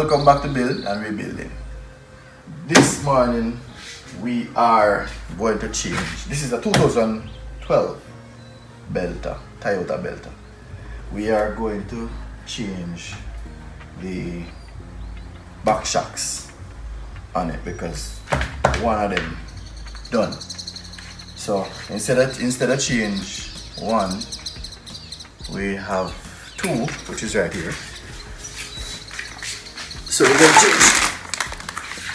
welcome back to Build and Rebuilding. This morning we are going to change. This is a 2012 Belter, Toyota Belter. We are going to change the back shocks on it because one of them done. So instead of change one, we have two, which is right here. So we're going to change.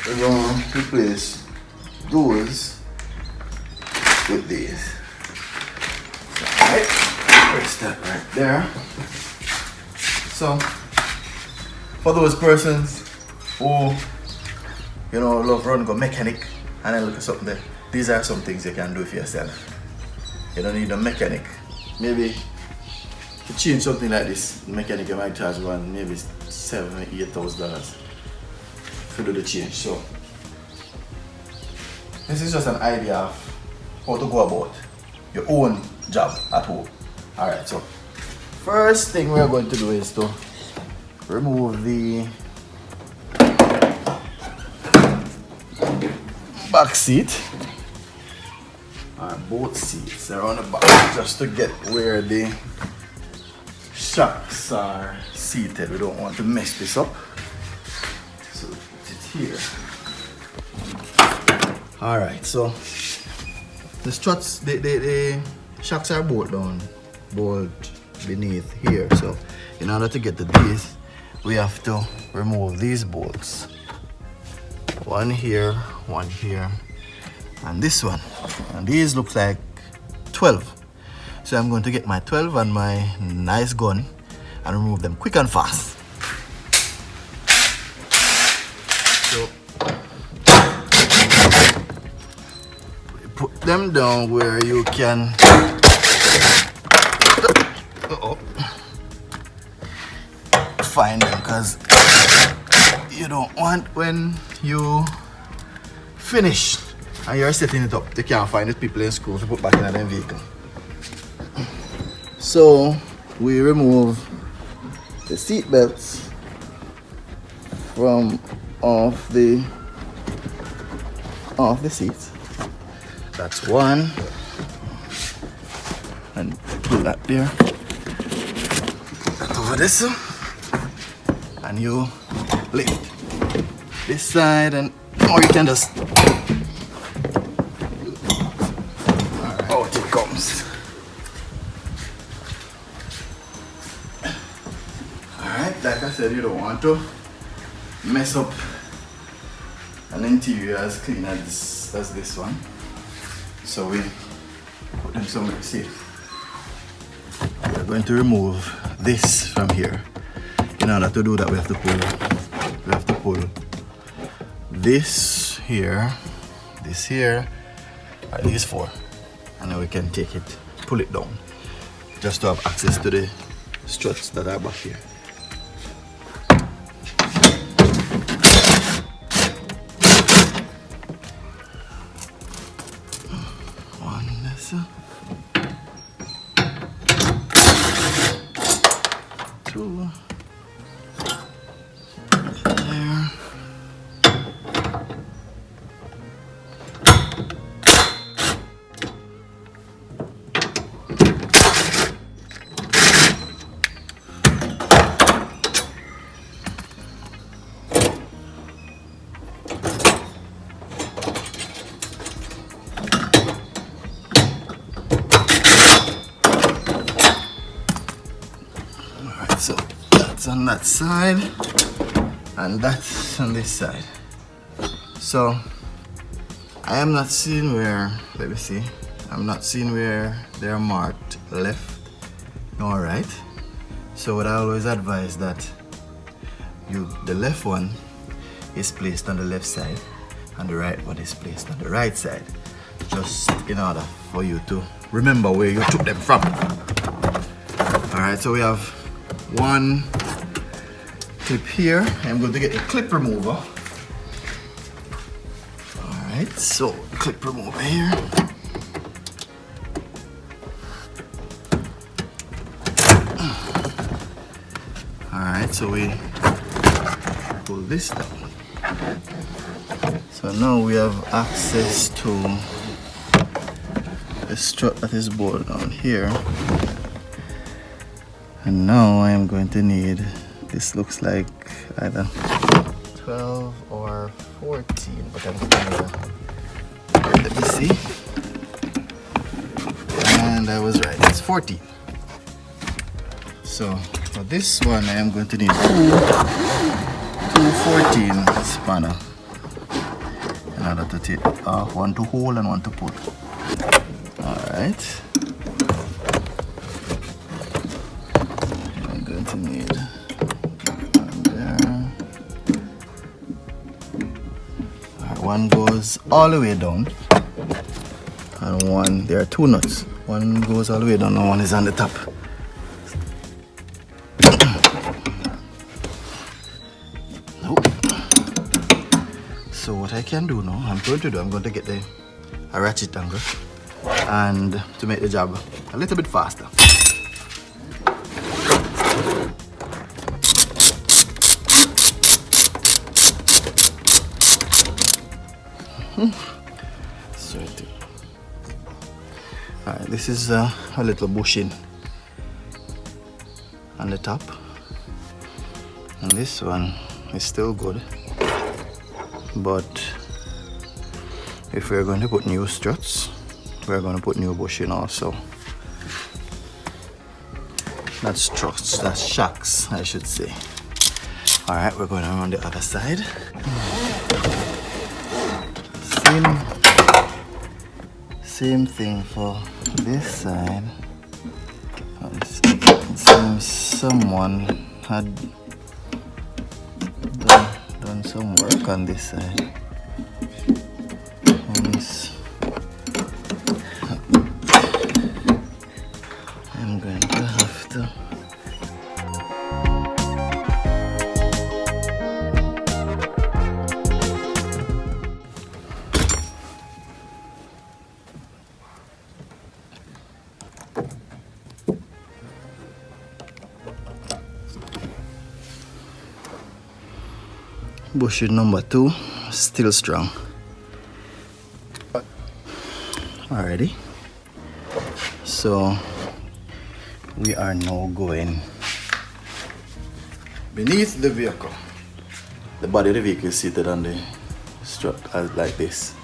We're going to replace those with these. Alright, press that right there. So, for those persons who, love run go mechanic and then look at something there, these are some things you can do for yourself. You don't need a mechanic. Maybe to change something like this, the mechanic you might charge one maybe $7,000-8,000 to do the change. So this is just an idea of how to go about your own job at home. Alright, so first thing we're going to do is to remove the back seat, both seats around the back, just to get where the shocks are seated. We don't want to mess this up, so put it here. Alright, so the struts, the shocks are bolt beneath here. So in order to get to these, we have to remove these bolts. One here, and this one. And these look like 12. So I'm going to get my 12 and my nice gun and remove them quick and fast. So put them down where you can find them, because you don't want when you finish and you're setting it up, you can't find it, people in school to put back in their vehicle. So we remove the seat belts from off the seats. That's one, and put that there. That over this, and you lift this side, and or you can just out it comes. Alright, like I said, you don't want to mess up an interior as clean as this one. So we put them somewhere safe. We're going to remove this from here. In order to do that, we have to pull this here, and these four, and then we can pull it down, just to have access to the struts that are back here. Two. There. So that's on that side and that's on this side. So I am not seeing where, let me see, I'm not seeing where they're marked left nor right. So what I always advise that the left one is placed on the left side and the right one is placed on the right side, just in order for you to remember where you took them from. Alright, so we have one clip here. I'm going to get a clip remover. Alright, so clip remover here. Alright, so we pull this down. So now we have access to the strut that is bolted down here. And now I am going to need, this looks like either 12 or 14, but I'm gonna, let me see. And I was right, it's 14. So for this one I am going to need two 14 spanner in order to take off, one to hold and one to pull. Alright. I'm going to need one there. Alright, one goes all the way down. And one, there are two nuts. One goes all the way down and one is on the top. Nope. So what I can do now, I'm going to get a ratchet hanger and to make the job a little bit faster. Straight. Alright, this is a little bushing on the top, and this one is still good, but if we're going to put new struts, we're going to put new bushing also. Not struts, that's shocks, I should say. Alright, we're going around the other side. Same thing for this side. It seems someone had done some work on this side. I'm going to have to. Bushing number 2, still strong. Alrighty. So we are now going beneath the vehicle. The body of the vehicle is seated on the strut like this.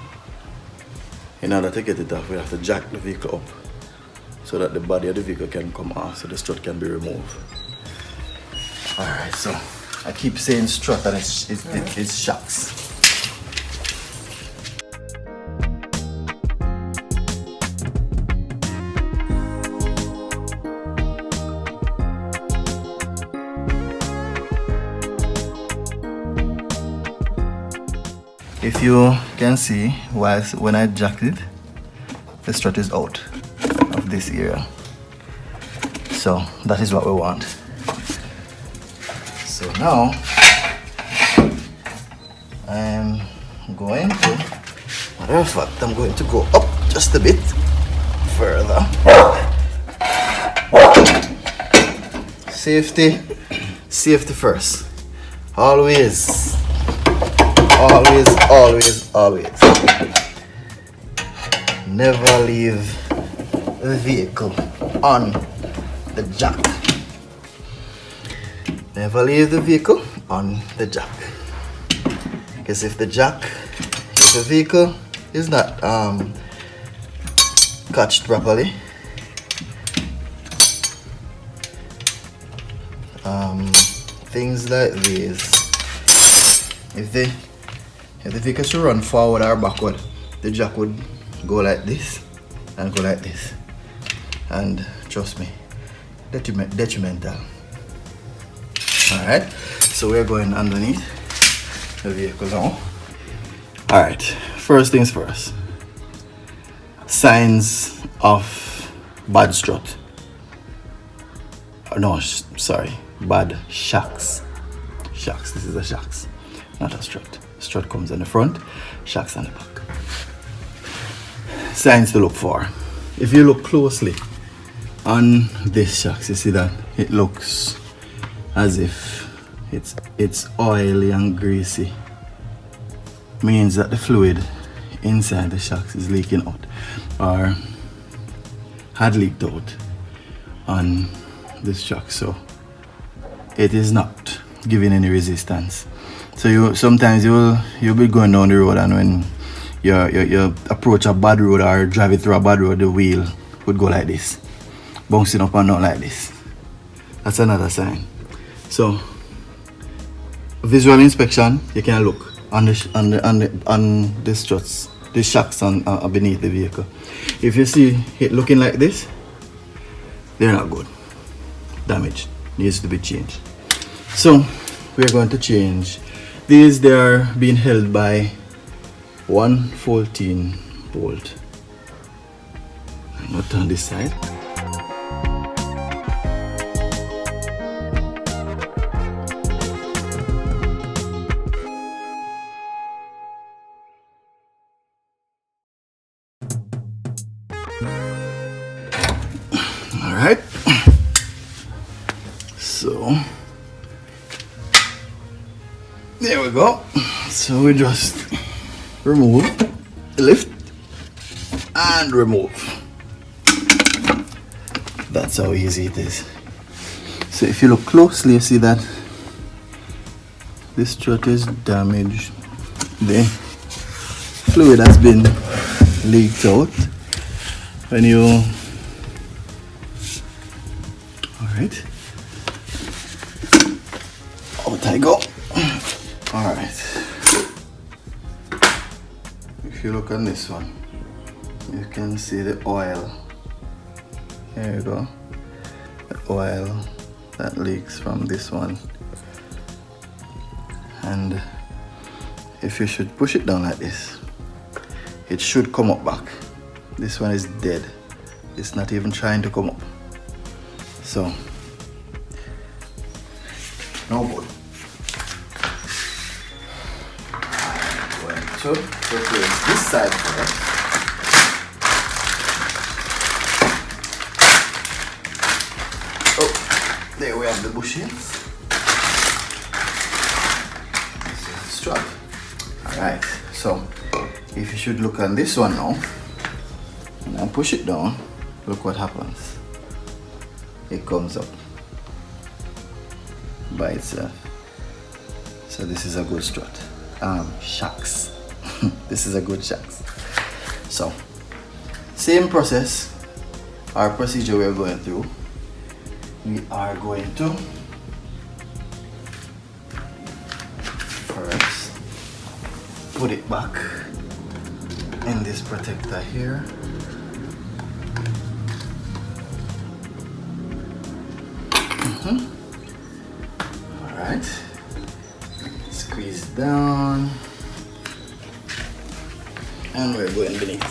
In order to get it off, we have to jack the vehicle up so that the body of the vehicle can come off, so the strut can be removed. Alright, so I keep saying strut and it's shocks. If you can see, when I jacked it, the strut is out of this area. So that is what we want. So now I'm going to, matter of fact, I'm going to go up just a bit further. Safety first. Always. Never leave the vehicle on the jack. Never leave the vehicle on the jack. Because if the vehicle is not catched properly, things like these, if the vehicle should run forward or backward, the jack would go like this and go like this, and trust me, detrimental. Alright, so we're going underneath the vehicle now. Alright, first things first. Signs of bad strut. No, sorry, bad shocks. Shocks, this is a shocks, not a strut. Strut comes in the front, shocks on the back. Signs to look for. If you look closely on this shocks, you see that it looks as if it's oily and greasy, means that the fluid inside the shocks is leaking out or had leaked out on this shock, so it is not giving any resistance. So you'll be going down the road, and when you approach a bad road or drive it through a bad road, the wheel would go like this, bouncing up and down like this. That's another sign. So visual inspection, you can look on the struts, the shocks on beneath the vehicle. If you see it looking like this, they're not good. Damaged, needs to be changed. So we're going to change these. They are being held by 114 bolt. Not on this side. All right. So there we go. So we just remove, lift and remove. That's how easy it is. So if you look closely, you see that this strut is damaged. The fluid has been leaked out. When you, all right, out I go. All right. If you look on this one, you can see the oil. Here you go. The oil that leaks from this one. And if you should push it down like this, it should come up back. This one is dead. It's not even trying to come up. So, no good. So replace this side first. Oh, there we have the bushings. This is the strap. Alright, so if you should look on this one now, and I push it down, look what happens. It comes up by itself. So this is a good strut. Shocks. This is a good shocks. So same process or procedure we're going through. We are going to first put it back in this protector here. All right, squeeze down. And we're going beneath.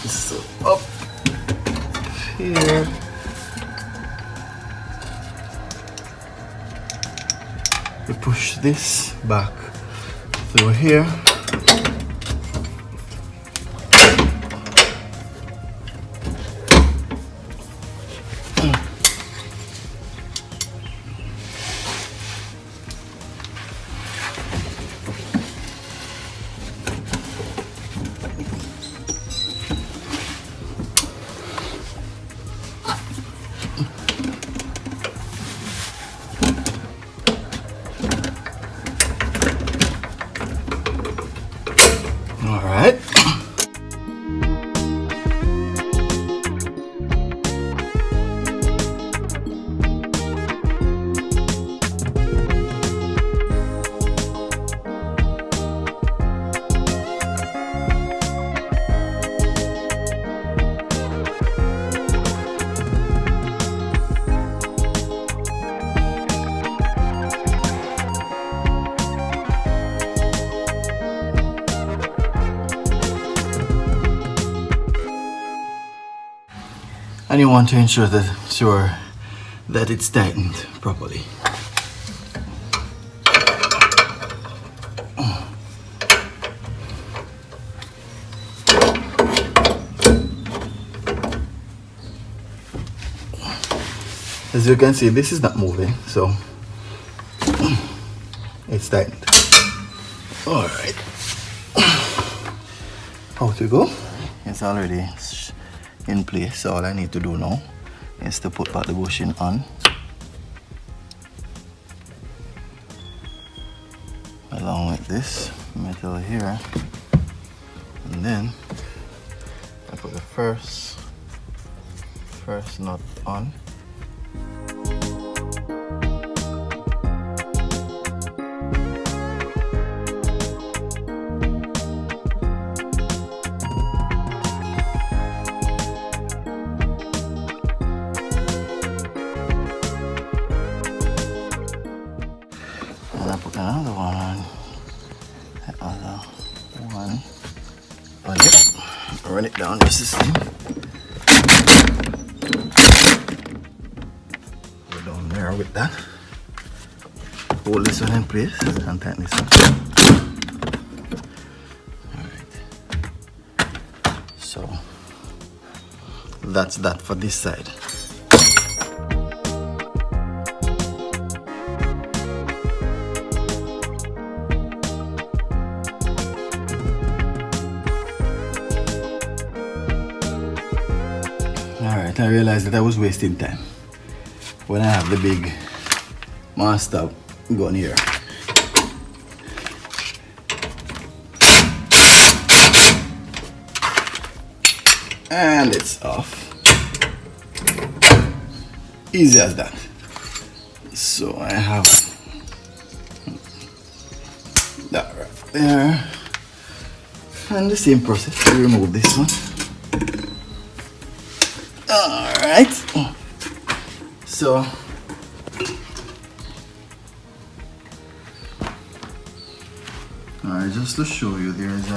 So up here. We push this back through here. All right. And you want to ensure that it's tightened properly. As you can see, this is not moving, so it's tightened. All right, out we go. It's already in place, so all I need to do now is to put back the bushing on, along with this metal here, and then I put the first nut on. And I put another one on, the other one on it, run it down just the same. Go down there with that. Hold this one in place and tighten this one. Alright. So that's that for this side. Alright, I realized that I was wasting time when I have the big master gun here. And it's off. Easy as that. So I have that right there. And the same process to remove this one. Alright, so alright, just to show you, there is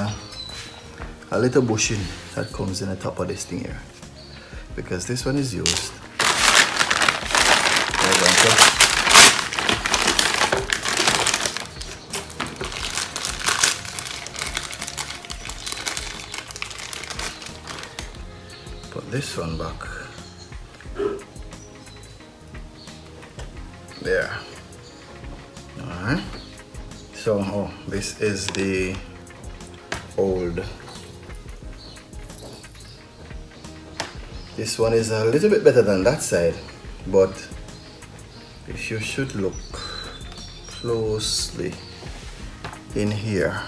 a little bushing that comes in the top of this thing here, because this one is used. Put this one back there. Alright, so this is the old. This one is a little bit better than that side, but if you should look closely in here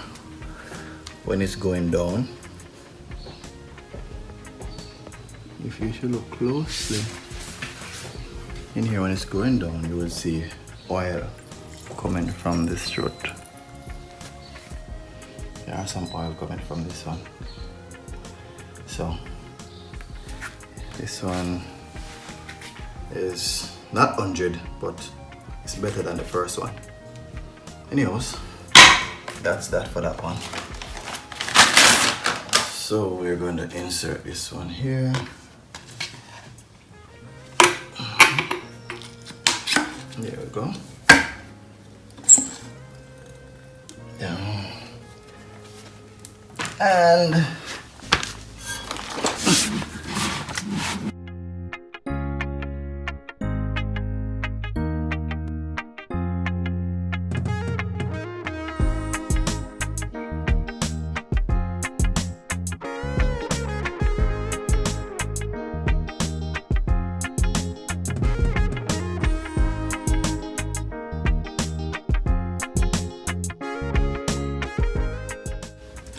when it's going down, if you should look closely in here when it's going down, you will see oil coming from this strut. There are some oil coming from this one. So this one is not 100, but it's better than the first one. Anyways, that's that for that one. So we're going to insert this one here. There we go. Down. And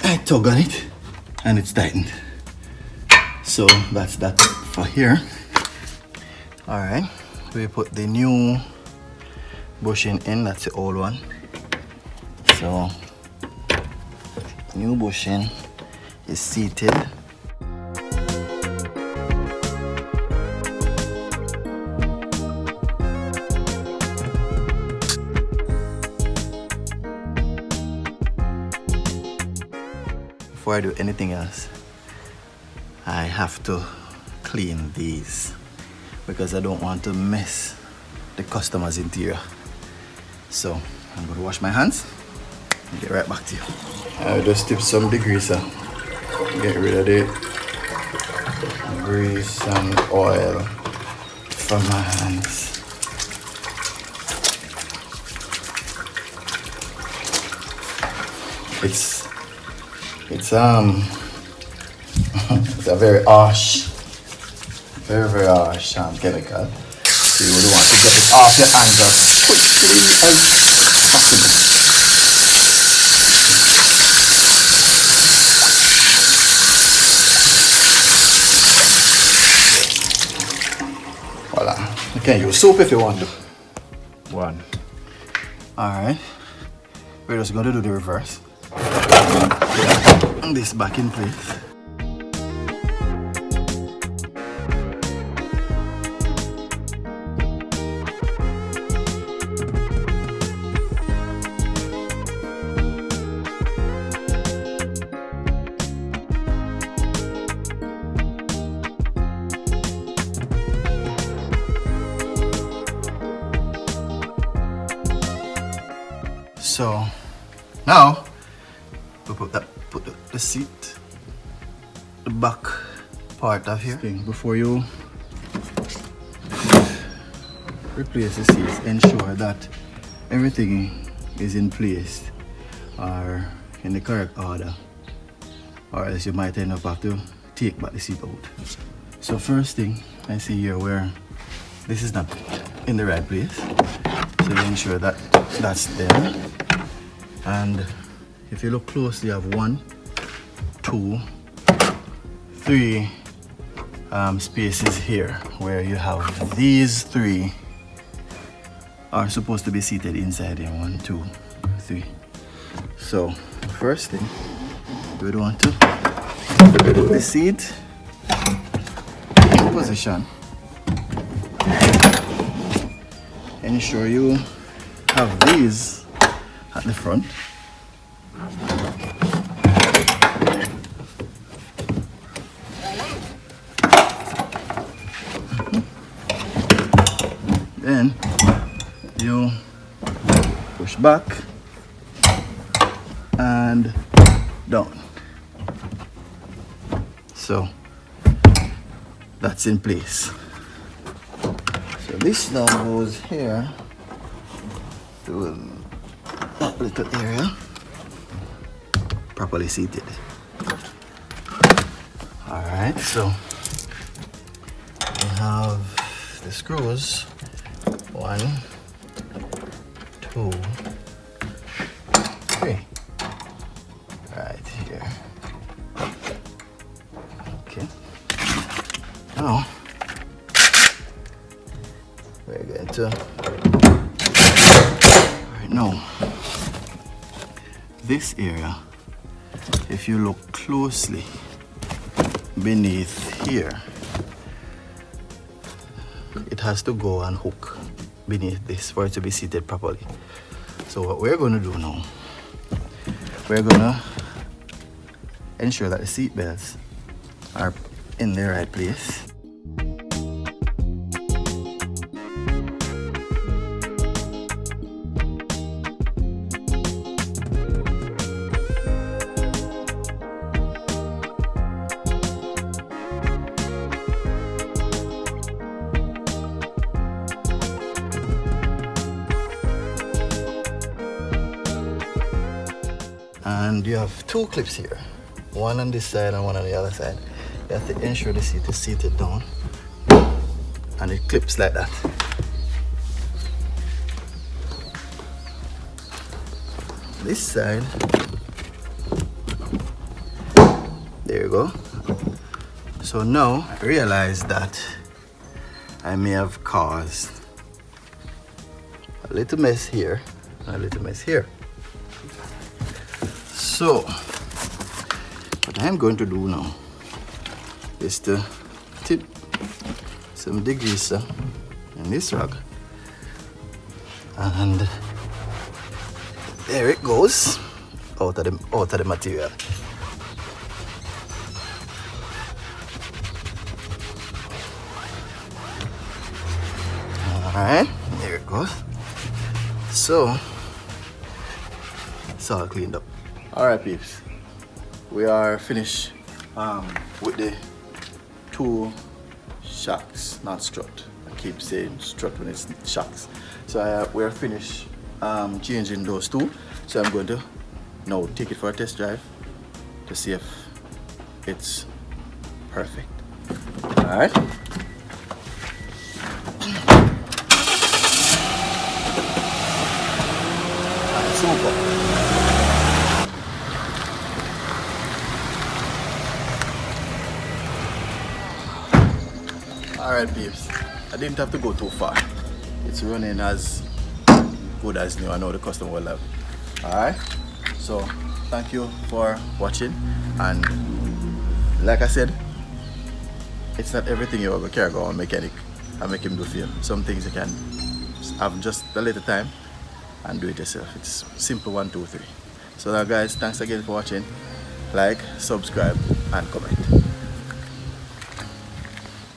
I tug on it and it's tightened. So that's that for here. Alright, we put the new bushing in, that's the old one. So new bushing is seated. Before I do anything else, I have to clean these because I don't want to mess the customer's interior. So I'm going to wash my hands and get right back to you. I'll just dip some degreaser, get rid of the grease and oil on my hands. It's it's a very harsh, very harsh chemical. You would want to get off your hands and put it in your hands. Voila. You can use soap if you want to. One. Alright. We're just going to do the reverse. Put this back in place. So now we put the seat, the back part of here. Before you replace the seats, ensure that everything is in place or in the correct order, or else you might end up have to take back the seat out. So first thing I see here where this is not in the right place, so you ensure that that's there. And if you look closely, you have 1, 2, 3 spaces here where you have these 3 are supposed to be seated inside here. 1, 2, 3. So first thing, you would want to put the seat in position. Ensure you have these at the front. Then you push back and down. So that's in place. So this now goes here to that little area, properly seated. Alright, so we have the screws. 1, 2, 3. Right here. Okay. Now we're going to now this area, if you look closely beneath here, it has to go and hook beneath this for it to be seated properly. So what we're going to do now, we're going to ensure that the seat belts are in the right place. And you have 2 clips here, one on this side and one on the other side. You have to ensure the seat is seated down and it clips like that. This side, there you go. So now I realize that I may have caused a little mess here and a little mess here. So what I'm going to do now is to tip some degreaser in this rag, and there it goes out of the material. Alright, there it goes. So it's all cleaned up. Alright peeps, we are finished with the 2 shocks, not strut. keep saying strut when it's shocks. So we're finished changing those two. So I'm going to now take it for a test drive to see if it's perfect. Alright. Super. Alright peeps, I didn't have to go too far. It's running as good as new. I know the customer will love it. Alright, so thank you for watching, and like I said, it's not everything you ever care about a mechanic and make him do for you. Some things you can have just a little time and do it yourself. It's simple 1, 2, 3. So now guys, thanks again for watching. Like, subscribe and comment.